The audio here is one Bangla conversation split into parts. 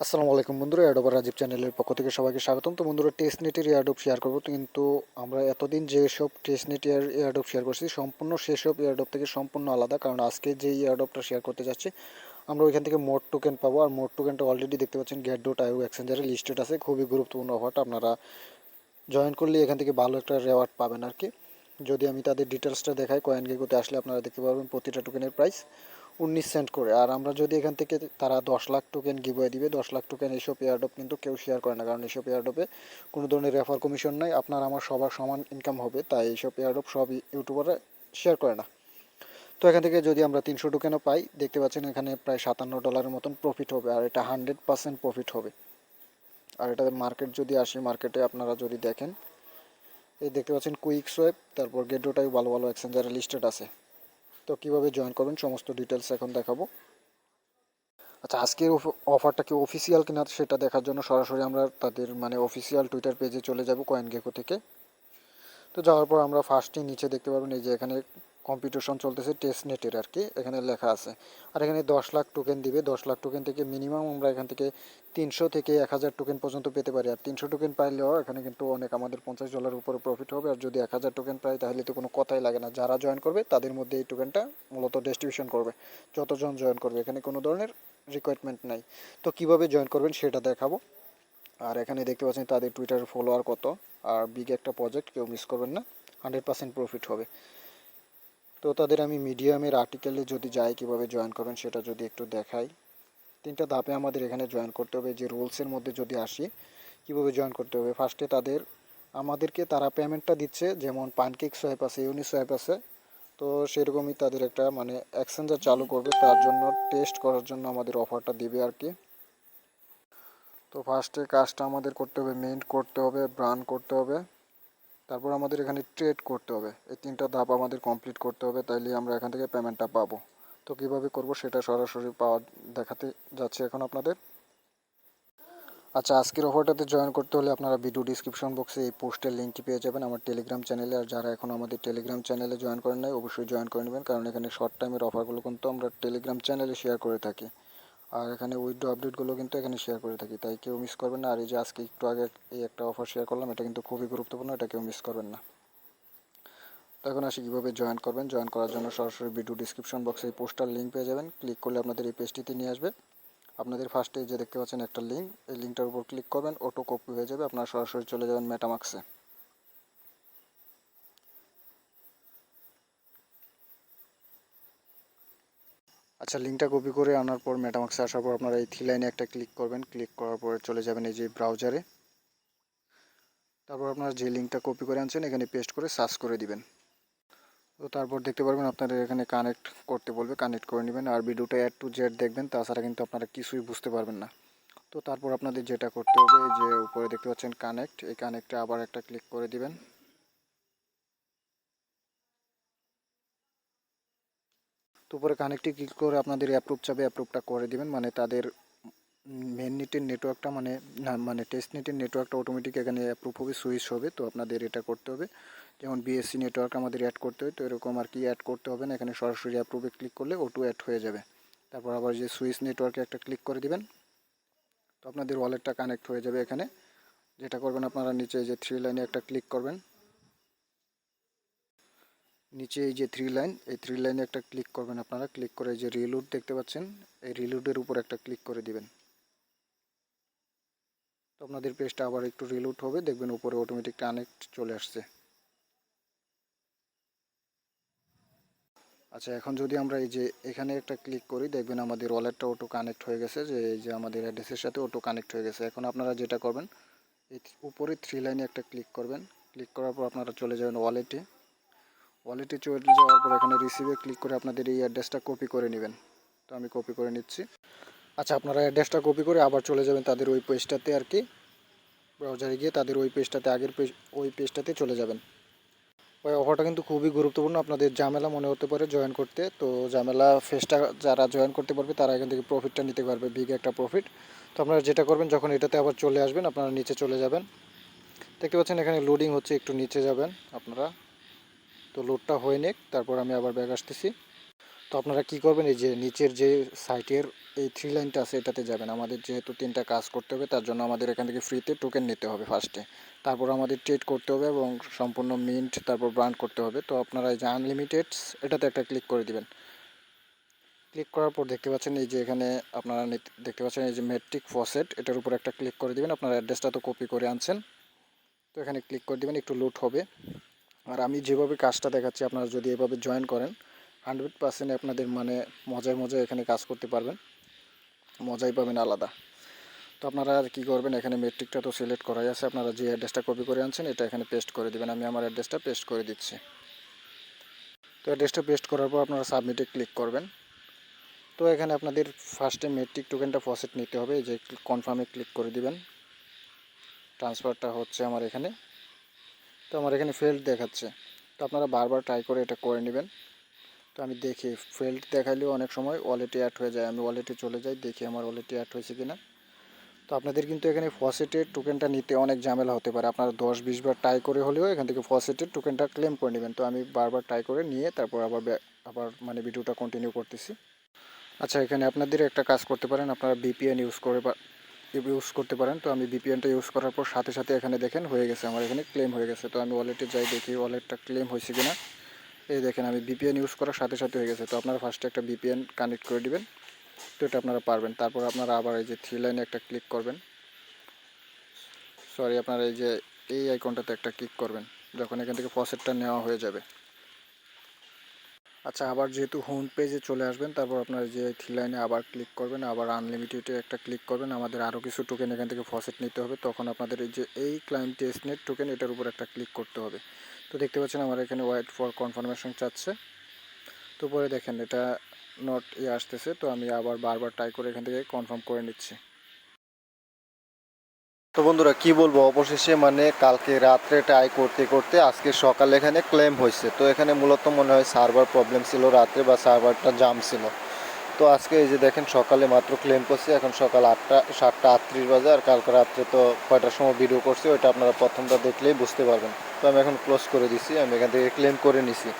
আসসালামু আলাইকুম বন্ধুরা, এয়ারড্রপ রাজীব চ্যানেলের পক্ষ থেকে সবাইকে স্বাগতম। তো বন্ধুরা, টেস্টনেটের এয়ারড্রপ শেয়ার করবো, কিন্তু আমরা এতদিন যেসব টেস্টনেট এয়ারড্রপ শেয়ার করছি সম্পূর্ণ সেসব এয়ারড্রপ থেকে সম্পূর্ণ আলাদা। কারণ আজকে যে এয়ারড্রপটা শেয়ার করতে যাচ্ছি আমরা ওইখান থেকে মোড টোকেন পাবো। আর মোড টোকেনটা অলরেডি দেখতে পাচ্ছেন get.io এক্সচেঞ্জারে লিস্টেড আছে। খুবই গুরুত্বপূর্ণ অফারটা, আপনারা জয়েন করলে এখান থেকে ভালো একটা রেওয়ার্ড পাবেন আর কি। যদি আমি তাদের ডিটেলসটা দেখাই, কয়েন গেগোতে আসলে আপনারা দেখতে পারবেন প্রতিটা টোকেনের প্রাইস 19 সেন্ট করে। আর আমরা যদি এখান থেকে তারা 10 লাখ টোকেন গিভওয়ে দিবে, 10 লাখ টোকেন এইসব এয়ারড্রপ কিন্তু কেউ শেয়ার করে না, কারণ এইসব এয়ারড্রপে কোনো ধরনের রেফার কমিশন নাই। আপনার আমার সবার সমান ইনকাম হবে, তাই এইসব এয়ারড্রপ সব ইউটিউবাররা শেয়ার করে না। তো এখান থেকে যদি আমরা 300 টোকেনও পাই, দেখতে পাচ্ছেন এখানে প্রায় $57 মতন প্রফিট হবে, আর এটা 100% প্রফিট হবে। আর এটা মার্কেট যদি আসি, মার্কেটে আপনারা যদি দেখেন, এই দেখতে পাচ্ছেন কুইক সোয়েপ, তারপর গেট.io ভালো ভালো এক্সচেঞ্জারে লিস্টেড আছে। তো কীভাবে জয়েন করবেন সমস্ত ডিটেলস এখন দেখাবো। আচ্ছা, আজকের অফারটা কি অফিসিয়াল কিনা সেটা দেখার জন্য সরাসরি আমরা তাদের অফিসিয়াল টুইটার পেজে চলে যাব কয়েন গেকো থেকে। তো যাওয়ার পর আমরা ফার্স্টে নিচে দেখতে পারবেন এই যে এখানে কম্পিটিশন চলতেছে টেস্টনেটের আর কি, এখানে লেখা আছে। আর এখানে 10 লাখ টোকেন দিবে, 10 লাখ টোকেন থেকে মিনিমাম আমরা এখান থেকে 300 থেকে 1000 টোকেন পর্যন্ত পেতে পারি। আর 300 টোকেন পাইলেও এখানে কিন্তু অনেক আমাদের $50 উপরে প্রফিট হবে। আর যদি 1000 টোকেন পাই তাহলে তো কোনো কথাই লাগে না, যারা জয়েন করবে তাদের মধ্যে এই টোকেনটা মূলত ডিস্ট্রিবিউশন করবে, যতজন জয়েন করবে। এখানে কোনো ধরনের রিকোয়ারমেন্ট নাই। তো কিভাবে জয়েন করবেন সেটা দেখাবো। আর এখানে দেখতে পাচ্ছেন তাদের টুইটার ফলোয়ার কত। আর বিগ একটা প্রজেক্ট, কেউ মিস করবেন না, 100% প্রফিট হবে। তো তাদের আমি মিডিয়ামের আর্টিকেলে যদি যাই কীভাবে জয়েন করবেন সেটা যদি একটু দেখাই। 3টা ধাপে আমাদের এখানে জয়েন করতে হবে। যে রুলসের মধ্যে যদি আসি কীভাবে জয়েন করতে হবে, ফার্স্টে আমাদেরকে তারা পেমেন্টটা দিচ্ছে, যেমন পানকেক সোয়াইপ আছে, ইউনি সোয়াইপ আছে। তো সেরকমই তাদের একটা এক্সচেঞ্জার চালু করবে, তার জন্য টেস্ট করার জন্য আমাদের অফারটা দিবে আর কি। তো ফার্স্টে কাজটা আমাদের করতে হবে, মেইন করতে হবে, ব্রান্ড করতে হবে, তারপর আমাদের এখানে ট্রেড করতে হবে। এই 3টা ধাপ আমাদের কমপ্লিট করতে হবে, তাইলে আমরা এখান থেকে পেমেন্টটা পাবো। তো কীভাবে করব সেটা সরাসরি দেখাতে যাচ্ছে এখন আপনাদের। আচ্ছা, আজকের অফারটাতে জয়েন করতে হলে আপনারা ভিডিও ডিসক্রিপশন বক্সে এই পোস্টের লিঙ্কটি পেয়ে যাবেন আমার টেলিগ্রাম চ্যানেলে। আর যারা এখন আমাদের টেলিগ্রাম চ্যানেলে জয়েন করেন নাই, অবশ্যই জয়েন করে নেবেন, কারণ এখানে শর্ট টাইমের অফারগুলো কিন্তু আমরা টেলিগ্রাম চ্যানেলে শেয়ার করে থাকি। আর এখানে উইথড্র আপডেটগুলো কিন্তু এখানে শেয়ার করে থাকি, তাই কেউ মিস করবেন না। আর এই যে আজকে একটু আগে এই একটা অফার শেয়ার করলাম, এটা কিন্তু খুবই গুরুত্বপূর্ণ, এটা কেউ মিস করবেন না। তো এখন আসি কীভাবে জয়েন করবেন। জয়েন করার জন্য সরাসরি ভিডিও ডিসক্রিপশন বক্সে এই পোস্টার লিঙ্ক পেয়ে যাবেন, ক্লিক করলে আপনাদের এই পেজটিতে নিয়ে আসবে। আপনাদের ফার্স্টে যে দেখতে পাচ্ছেন একটা লিঙ্ক, এই লিঙ্কটার উপর ক্লিক করবেন, অটো কপি হয়ে যাবে, আপনারা সরাসরি চলে যাবেন মেটামাক্সে। আচ্ছা, লিঙ্কটা কপি করে আনার পর মেটামাক্সে আসার পর আপনারা এই থ্রি লাইনে একটা ক্লিক করবেন, ক্লিক করার পরে চলে যাবেন এই যে ব্রাউজারে। তারপর আপনারা যে লিঙ্কটা কপি করে আনছেন এখানে পেস্ট করে সার্চ করে দিবেন। তো তারপর দেখতে পারবেন আপনাদের এখানে কানেক্ট করতে বলবে, কানেক্ট করে নেবেন। আর ভিডিওটা A to Z দেখবেন, তাছাড়া কিন্তু আপনারা কিছুই বুঝতে পারবেন না। তো তারপর আপনাদের যেটা করতে হবে, এই যে উপরে দেখতে পাচ্ছেন কানেক্ট, এই কানেক্টে আবার একটা ক্লিক করে দিবেন। তো উপরে কানেক্টে ক্লিক করে আপনাদের অ্যাপ্রুভ চাবে, অ্যাপ্রুভটা করে দিবেন। তাদের মেন নেটের নেটওয়ার্কটা টেস্টনেটের নেটওয়ার্কটা অটোমেটিক এখানে অ্যাপ্রুভ হবে, সুইচ হবে। তো আপনাদের এটা করতে হবে, যেমন বিএসসি নেটওয়ার্ক আমাদের অ্যাড করতে হয়, তো এরকম আর কি অ্যাড করতে হবে না। এখানে সরাসরি অ্যাপ্রুভে ক্লিক করলে অটো অ্যাড হয়ে যাবে। তারপর আবার যে সুইচ নেটওয়ার্কে একটা ক্লিক করে দিবেন, তো আপনাদের ওয়ালেটটা কানেক্ট হয়ে যাবে। এখানে যেটা করবেন আপনারা নিচে এই যে থ্রি লাইনে একটা ক্লিক করবেন, নিচে এই যে থ্রি লাইন, এই থ্রি লাইনে একটা ক্লিক করবেন আপনারা। ক্লিক করে এই যে রিলোড দেখতে পাচ্ছেন, এই রিলোডের উপর একটা ক্লিক করে দিবেন। তো আপনাদের পেজটা আবার একটু রিলোড হবে, দেখবেন উপরে অটোমেটিক কানেক্ট চলে আসছে। আচ্ছা, এখন যদি আমরা এই যে এখানে একটা ক্লিক করি, দেখবেন আমাদের ওয়ালেটটা অটো কানেক্ট হয়ে গেছে, যে এই যে আমাদের অ্যাড্রেসের সাথে অটো কানেক্ট হয়ে গেছে। এখন আপনারা যেটা করবেন, এই উপরে থ্রি লাইনে একটা ক্লিক করবেন, ক্লিক করার পর আপনারা চলে যাবেন ওয়ালেটে। ওয়ালেটে চলে যাওয়ার পর এখানে রিসিভে ক্লিক করে আপনাদের এই অ্যাড্রেসটা কপি করে নেবেন। তো আমি কপি করে নিচ্ছি। আচ্ছা, আপনারা অ্যাড্রেসটা কপি করে আবার চলে যাবেন তাদের ওই পেজটাতে আর কি, ব্রাউজারে গিয়ে তাদের ওই পেজটাতে, আগের পেজ ওই পেজটাতে চলে যাবেন। ওই অফারটা কিন্তু খুবই গুরুত্বপূর্ণ, আপনাদের ঝামেলা মনে হতে পারে জয়েন করতে। তো ঝামেলা ফেসটা যারা জয়েন করতে পারবে তারা এখান থেকে প্রফিটটা নিতে পারবে, বিগ একটা প্রফিট। তো আপনারা যেটা করবেন, যখন এটাতে আবার চলে আসবেন আপনারা নিচে চলে যাবেন। দেখতে পাচ্ছেন এখানে লোডিং হচ্ছে, একটু নিচে যাবেন আপনারা। তো লোডটা হয়ে নিক, তারপর আমি আবার ব্যাক আসতেছি। তো আপনারা কি করবেন, এই যে নিচের যে সাইটের এই থ্রি লাইনটা আছে এটাতে যাবেন। আমাদের যেহেতু 3টা কাজ করতে হবে তার জন্য আমাদের এখান থেকে ফ্রিতে টোকেন নিতে হবে ফার্স্টে, তারপর আমাদের ট্রেড করতে হবে এবং সম্পূর্ণ মিন্ট তারপর ব্র্যান্ড করতে হবে। তো আপনারা এই যে আনলিমিটেড এটাতে একটা ক্লিক করে দিবেন। ক্লিক করার পর দেখতে পাচ্ছেন এই যে এখানে আপনারা দেখতে পাচ্ছেন এই যে মেট্রিক ফসেট, এটার উপর একটা ক্লিক করে দিবেন। আপনার অ্যাড্রেসটা তো কপি করে আনছেন, তো এখানে ক্লিক করে দিবেন, একটু লোড হবে। আর আমি যেভাবে কাজটা দেখাচ্ছি আপনারা যদি এভাবে জয়েন করেন 100% আপনাদের মানে মজায় মজায় এখানে কাজ করতে পারবেন, মজাই পাবেন আলাদা। তো আপনারা আর কী করবেন, এখানে মেট্রিকটা তো সিলেক্ট করাই আছে, আপনারা যে অ্যাড্রেসটা কপি করে আনছেন এটা এখানে পেস্ট করে দেবেন। আমি আমার অ্যাড্রেসটা পেস্ট করে দিচ্ছি। তো অ্যাড্রেসটা পেস্ট করার পর আপনারা সাবমিটে ক্লিক করবেন। তো এখানে আপনাদের ফার্স্টে মেট্রিক টোকেনটা ফসেট নিতে হবে, এই যে কনফার্মে ক্লিক করে দিবেন। ট্রান্সফারটা হচ্ছে আমার এখানে, তো আমার এখানে ফেল্ড দেখাচ্ছে, তো আপনারা বারবার ট্রাই করে এটা করে নেবেন। তো আমি দেখি ফেল্ড দেখাইলেও অনেক সময় ওয়ালেটে অ্যাড হয়ে যায়, আমি ওয়ালেটে চলে যাই, দেখি আমার ওয়ালেটে অ্যাড হয়েছে কিনা। তো আপনাদের কিন্তু এখানে ফসেটের টোকেনটা নিতে অনেক ঝামেলা হতে পারে, আপনারা 10-20 বার ট্রাই করে হলেও এখান থেকে ফসেটের টোকেনটা ক্লেম করে নেবেন। তো আমি বারবার ট্রাই করে নিয়ে তারপর আবার মানে ভিডিওটা কন্টিনিউ করতেছি। আচ্ছা, এখানে আপনাদের একটা কাজ করতে পারেন, আপনারা ভিপিএন ইউজ করতে পারেন। তো আমি ভিপিএনটা ইউজ করার পর সাথে সাথে এখানে দেখেন হয়ে গেছে, আমার এখানে ক্লেম হয়ে গেছে। তো আমি ওয়ালেটে যাই, দেখি ওয়ালেটটা ক্লেম হয়েছে কিনা। এই দেখেন আমি ভিপিএন ইউজ করার সাথে সাথে হয়ে গেছে। তো আপনারা ফার্স্টে একটা ভিপিএন কানেক্ট করে দিবেন, তো এটা আপনারা পারবেন। তারপর আপনারা আবার এই যে থ্রি লাইনে একটা ক্লিক করবেন, সরি আপনারা এই যে এই আইকনটাতে একটা ক্লিক করবেন যখন এখান থেকে ফসেটটা নেওয়া হয়ে যাবে। আচ্ছা, আবার যেহেতু হোম পেজে চলে আসবেন, তারপর আপনার যে থ্রি লাইনে আবার ক্লিক করবেন, আবার আনলিমিটেডে একটা ক্লিক করবেন। আমাদের আরও কিছু টোকেন এখান থেকে ফসেট নিতে হবে, তখন আপনাদের এই যে এই ক্লায়েন্ট টেস্টনেট টোকেন এটার উপর একটা ক্লিক করতে হবে। তো দেখতে পাচ্ছেন আমার এখানে ওয়েট ফর কনফার্মেশন চাচ্ছে, তো পরে দেখেন এটা নট আসতেছে। তো আমি আবার বারবার ট্রাই করে এখান থেকে কনফার্ম করে নিচ্ছি। তো বন্ধুরা কি বলবো, অবশেষে মানে কালকে রাত্রে ট্রাই করতে করতে আজকে সকালে এখানে ক্লেম হয়েছে। তো এখানে মূলত মনে হয় সার্ভার প্রবলেম ছিল রাত্রে, বা সার্ভারটা জাম ছিল। তো আজকে এই যে দেখেন সকালে মাত্র ক্লেম করছি, এখন সকাল 7টা 38 বাজে। আর কালকে রাত্রে তো কয়টার সময় ভিডিও করছি ওইটা আপনারা প্রথমটা দেখলেই বুঝতে পারবেন। তো আমি এখন ক্লোজ করে দিছি, আমি এখান থেকে ক্লেম করে নিছি।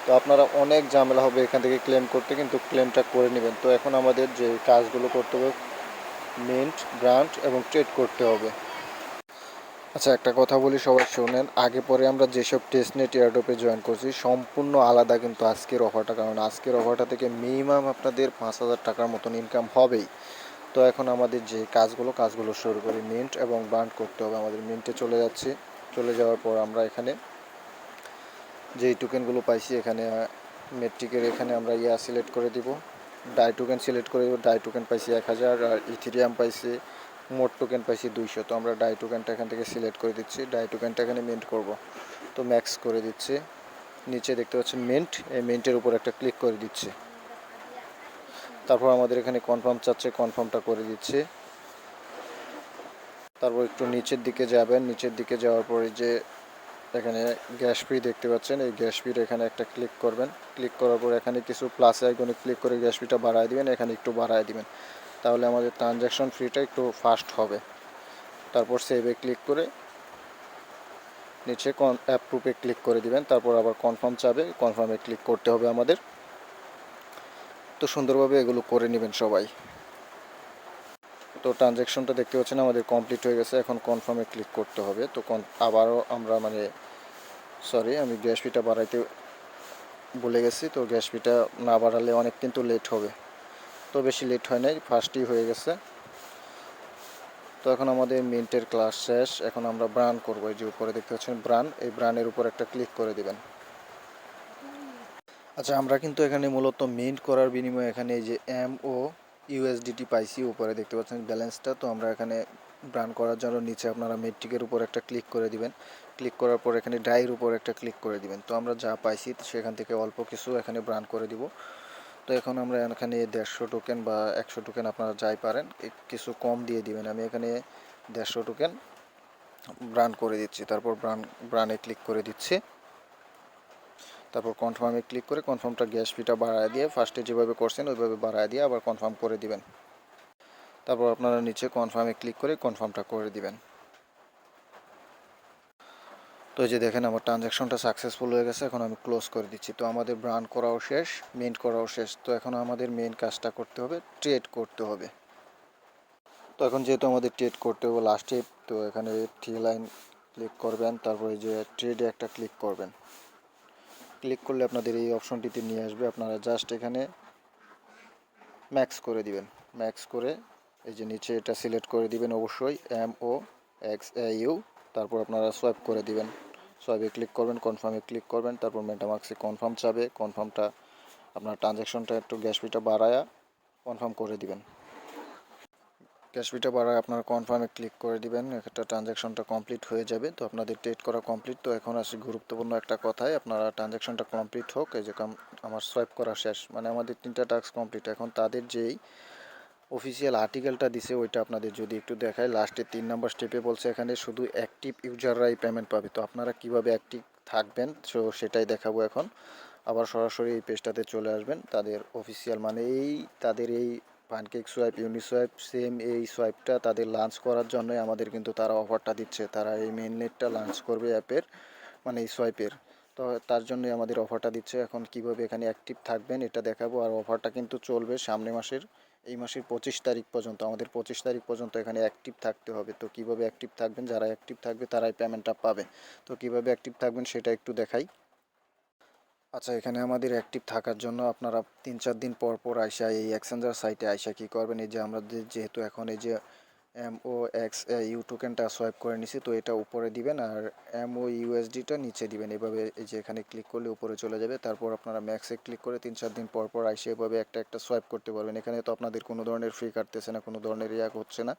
তো আপনারা অনেক ঝামেলা হবে এখান থেকে ক্লেম করতে, কিন্তু ক্লেমটা করে নেবেন। তো এখন আমাদের যে কাজগুলো করতে হবে, মিন্ট, ব্র্যান্ড এবং ট্রেড করতে হবে। আচ্ছা, একটা কথা বলি, সবাই শোনেন। আগে পরে আমরা যেসব টেস্টনেট এয়ারড্রপে জয়েন করছি সম্পূর্ণ আলাদা কিন্তু আজকের অফারটা, কারণ আজকের অফারটা থেকে মিনিমাম আপনাদের 5,000 টাকার মতন ইনকাম হবেই। তো এখন আমাদের যে কাজগুলো শুরু করি, মিন্ট এবং বার্ন করতে হবে। আমাদের মিন্টে চলে যাচ্ছি, চলে যাওয়ার পর আমরা এখানে যেই টোকেনগুলো পাইছি, এখানে মেট্রিকের এখানে আমরা সিলেক্ট করে দিব, ডাই টোকেন সিলেক্ট করে দিব। ডাই টোকেন পাইছি 1000, আর ইথিরিয়াম পাইছি, মোট টোকেন পাইছি 200। তো আমরা ডাই টোকেনটা এখান থেকে সিলেক্ট করে দিচ্ছি, ডাই টোকেনটা এখানে মিন্ট করব। তো ম্যাক্স করে দিচ্ছি, নিচে দেখতে পাচ্ছেন মিন্ট, এই মিন্টের উপর একটা ক্লিক করে দিচ্ছি। তারপর আমাদের এখানে কনফার্ম চাচ্ছে, কনফার্মটা করে দিচ্ছি। তারপর একটু নিচের দিকে যাবেন, নিচের দিকে যাওয়ার পরে যে এখানে গ্যাস ফি দেখতে পাচ্ছেন, এই গ্যাস ফির এখানে একটা ক্লিক করবেন। ক্লিক করার পর এখানে কিছু প্লাস আইকনে ক্লিক করে গ্যাস ফিটা বাড়ায় দিবেন, এখানে একটু বাড়ায় দিবেন, তাহলে আমাদের ট্রানজ্যাকশন ফিটা একটু ফাস্ট হবে। তারপর সেভে ক্লিক করে নিচে অ্যাপ্রুভে ক্লিক করে দিবেন। তারপর আবার কনফার্ম চাবে, কনফার্মে ক্লিক করতে হবে আমাদের। তো সুন্দরভাবে এগুলো করে নেবেন সবাই। তো ট্রানজ্যাকশনটা দেখতে পাচ্ছেন আমাদের কমপ্লিট হয়ে গেছে, এখন কনফার্মে ক্লিক করতে হবে। তো আবারও আমরা মানে সরি, আমি গ্যাস ফিটা বাড়াইতে ভুলে গেছি। তো গ্যাস ফিটা না বাড়ালে অনেক কিন্তু লেট হবে। তো বেশি লেট হয় নাই, ফার্স্টই হয়ে গেছে। তো এখন আমাদের মিন্টের ক্লাস শেষ, এখন আমরা ব্রান করবো। এই যে উপরে দেখতে পাচ্ছেন ব্রান, এই ব্রানের উপর একটা ক্লিক করে দিবেন। আচ্ছা, আমরা কিন্তু এখানে মূলত মিন্ট করার বিনিময়ে এখানে এই যে ইউএসডিটি পাইছি, উপরে দেখতে পাচ্ছেন ব্যালেন্সটা। তো আমরা এখানে ব্রান করার জন্য নিচে আপনারা মেট্রিকের উপর একটা ক্লিক করে দিবেন। ক্লিক করার পর এখানে ডাইয়ের উপর একটা ক্লিক করে দিবেন। তো আমরা যা পাইছি সেখান থেকে অল্প কিছু এখানে ব্রান করে দিব। তো এখন আমরা এখানে 150 টোকেন বা 100 টোকেন আপনারা যাই পারেন কিছু কম দিয়ে দিবেন। আমি এখানে 150 টোকেন ব্রান করে দিচ্ছি। তারপর ব্রানে ক্লিক করে দিচ্ছি। তারপর কনফার্মে ক্লিক করে কনফার্মটা গ্যাস ফিটা বাড়ায় দিয়ে, ফার্স্টে যেভাবে করছেন ওইভাবে বাড়ায় দিয়ে আবার কনফার্ম করে দিবেন। তারপর আপনারা নিচে কনফার্মে ক্লিক করে কনফার্মটা করে দিবেন। তো এই যে দেখেন আমার ট্রানজ্যাকশনটা সাকসেসফুল হয়ে গেছে, এখন আমি ক্লোজ করে দিচ্ছি। তো আমাদের ব্রান্ড করাও শেষ, মিন্ট করাও শেষ। তো এখন আমাদের মেন কাজটা করতে হবে, ট্রেড করতে হবে। তো এখন যেহেতু আমাদের ট্রেড করতে হবে লাস্টে, তো এখানে 3 লাইন ক্লিক করবেন, তারপরে যে ট্রেডে একটা ক্লিক করবেন। ক্লিক করলে আপনাদের এই অপশনটিতে নিয়ে আসবে, আপনারা জাস্ট এখানে ম্যাক্স করে দিবেন। ম্যাক্স করে এই যে নিচে এটা সিলেক্ট করে দিবেন অবশ্যই, MOXAU, তারপর আপনারা সোয়াইপ করে দিবেন। সোয়াইপে ক্লিক করবেন, কনফার্মে ক্লিক করবেন, তারপর মেটামার্ক্সে কনফার্ম চাবে, কনফার্মটা আপনার ট্রানজ্যাকশনটা একটু গ্যাস ফিটা বাড়ায়া কনফার্ম করে দিবেন। গ্যাস ফিটা বাড়ায় আপনারা কনফার্মে ক্লিক করে দিবেন, একটা ট্রানজ্যাকশনটা কমপ্লিট হয়ে যাবে। তো আপনাদের ট্রেড করা কমপ্লিট। তো এখন আসি গুরুত্বপূর্ণ একটা কথায়, আপনারা ট্রানজ্যাকশনটা কমপ্লিট হোক। এই যে আমার সোয়াইপ করা শেষ, মানে আমাদের 3টা টাস্ক কমপ্লিট। এখন তাদের যেই অফিসিয়াল আর্টিকেলটা দিছে ওইটা আপনাদের যদি একটু দেখায়, লাস্টে 3 নম্বর স্টেপে বলছে এখানে শুধু অ্যাক্টিভ ইউজাররাই পেমেন্ট পাবে। তো আপনারা কিভাবে অ্যাক্টিভ থাকবেন সো সেটাই দেখাবো এখন। আবার সরাসরি এই পেজটাতে চলে আসবেন, তাদের অফিসিয়াল মানে তাদের এই পানকেক সোয়াইপ, ইউনিসোয়াইপ, সেম এই সোয়াইপটা তাদের লঞ্চ করার জন্যই আমাদের কিন্তু তারা অফারটা দিচ্ছে। তারা এই মেইননেটটা লঞ্চ করবে অ্যাপের, মানে এই সোয়াইপের। তো তার জন্যই আমাদের অফারটা দিচ্ছে। এখন কিভাবে এখানে অ্যাক্টিভ থাকবেন এটা দেখাবো। আর অফারটা কিন্তু চলবে সামনে মাসের, এই মাসের 25 তারিখ পর্যন্ত। আমাদের 25 তারিখ পর্যন্ত এখানে অ্যাক্টিভ থাকতে হবে। তো কিভাবে অ্যাক্টিভ থাকবেন, যারা অ্যাক্টিভ থাকবে তারাই পেমেন্টটা পাবে। তো কিভাবে অ্যাক্টিভ থাকবেন সেটা একটু দেখাই। আচ্ছা, এখানে আমাদের অ্যাক্টিভ থাকার জন্য আপনারা 3-4 দিন পর পর আইসা এই এক্সচেঞ্জার সাইটে আইসা কী করবেন, এই যে আমাদের যেহেতু এখন এই যে MOXAU টোকেনটা সোয়াইপ করে নিছি, তো এটা উপরে দিবেন আর MOUSDটা নিচে দিবেন। এভাবে এই যে এখানে ক্লিক করলে উপরে চলে যাবে। তারপর আপনারা ম্যাক্সে ক্লিক করে 3-4 দিন পর পর আইসে এভাবে একটা একটা সোয়াইপ করতে পারবেন। এখানে তো আপনাদের কোনো ধরনের ফ্রি কাটতেছে না, কোনো ধরনের হচ্ছে না।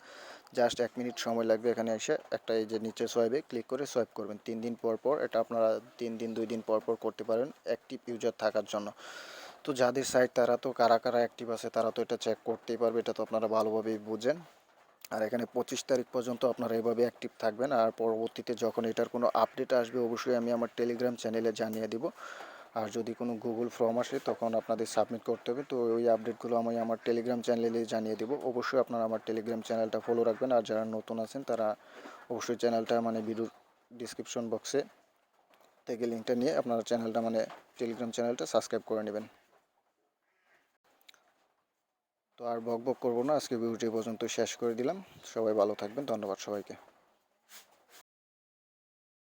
জাস্ট 1 মিনিট সময় লাগবে। এখানে এসে একটা এই যে নিচে সোয়াইপে ক্লিক করে সোয়াইপ করবেন 3 দিন পর পর। এটা আপনারা 3 দিন 2 দিন পর পর করতে পারেন অ্যাক্টিভ ইউজার থাকার জন্য। তো যাদের সাইট তারা তো কারা কারা অ্যাক্টিভ আছে তারা তো এটা চেক করতেই পারবে, এটা তো আপনারা ভালোভাবেই বুঝেন। আর এখানে 25 তারিখ পর্যন্ত আপনারা এভাবে অ্যাক্টিভ থাকবেন। আর পরবর্তীতে যখন এটার কোনো আপডেট আসবে অবশ্যই আমি আমার টেলিগ্রাম চ্যানেলে জানিয়ে দিব। আর যদি কোনো গুগল ফর্ম আসে তখন আপনাদের সাবমিট করতে হবে। তো ওই আপডেটগুলো আমি আমার টেলিগ্রাম চ্যানেলে জানিয়ে দেবো। অবশ্যই আপনারা আমার টেলিগ্রাম চ্যানেলটা ফলো রাখবেন। আর যারা নতুন আছেন তারা অবশ্যই চ্যানেলটা মানে ভিডিও ডিসক্রিপশন বক্সে থেকে লিঙ্কটা নিয়ে আপনারা চ্যানেলটা মানে টেলিগ্রাম চ্যানেলটা সাবস্ক্রাইব করে নেবেন। তো আর বক বক করবো না, আজকে ভিডিওটি পর্যন্ত শেষ করে দিলাম। সবাই ভালো থাকবেন, ধন্যবাদ সবাইকে।